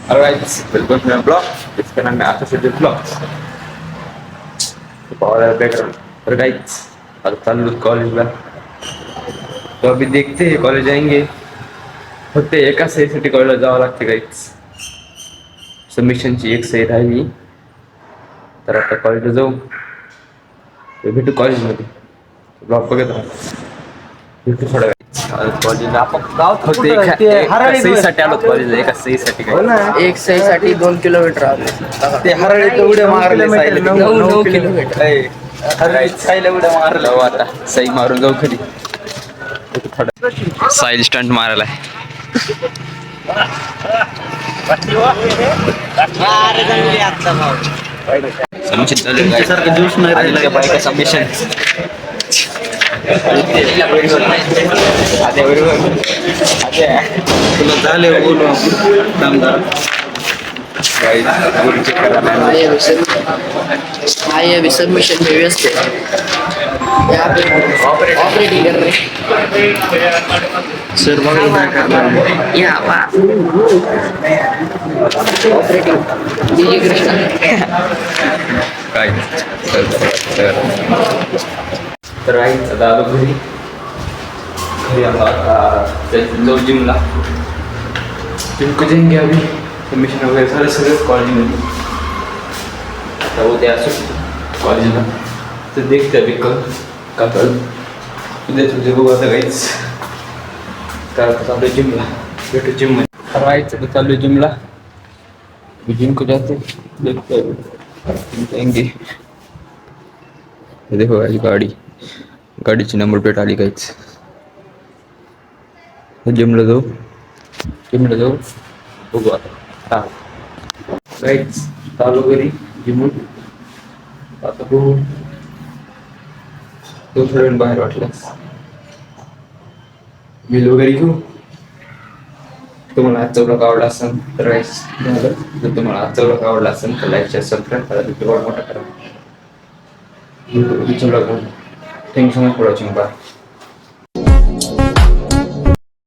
Alright, welcome to my blog. इसका नाम है आकाश ब्लॉग्स. और बैकग्राउंड और गाइस और चालू कॉलेजला तो अभी देखते हैं कॉलेज जाएंगे. फक्त एका सहीसाठी कॉलेजला जावं लागते गाइस. सबमिशनची एक सही राहिली तर आता कॉलेजला जाऊ. भेटू कॉलेजमध्ये. ब्लॉग बघत राहा. भेटू थोड्या वेळ. कॉलेजला आपण गावात फक्त एका सहीसाठी आलो. कॉलेजला एका सहीसाठी काय एक सहीसाठी 2 किलोमीटर आले. ते हरळीत उड्या मारले साईला 9 किलोमीटर. हरळीत साईला उड्या मारल्या. जाऊ आता सही मारून जाऊ खरी. साईल स्टंट मारायला सबमिशन चालू आहे सारखं ज्यूस नाही राहिलं का बायका सबमिशन आधी बरोबर तुला झाले बोलू कामदार चेक करा. ये अभी सबमिशन में व्यस्त है. यहाँ पे ऑपरेटिंग कर रहे सर बघा काय करणार यहाँ ऑपरेटिंग डीजे कृष्णा. काय तर राहील आता आलो घरी. घरी आलो आता जाऊ जिमला. जिम को जाएंगे अभी. सबमिशन वगैरे झालं सगळं कॉलेजमध्ये. आता उद्या असो कॉलेजला तर देखते अभी कल का कल उद्या तुझे बघू आता काहीच. तर आता चालू जिमला. भेटू जिममध्ये राहायचं तर चालू जिमला. जिम को जाते देखते जाएंगे. देखो गाड़ी गाडीची नंबर प्लेट आली काहीच. जिमला जाऊ बघू आता. हा काहीच चालू घरी जिमून आता बघू. तो थोड्या वेळ बाहेर वाटल्यास बिल वगैरे घेऊ. तुम्हाला आजचा ब्लॉग आवडला असेल तर जर तुम्हाला आजचा ब्लॉग आवडला असेल तर लाईक शेअर सबस्क्राईब करा. व्हिडिओ मोठा करा. Thank you so much for watching. Bye.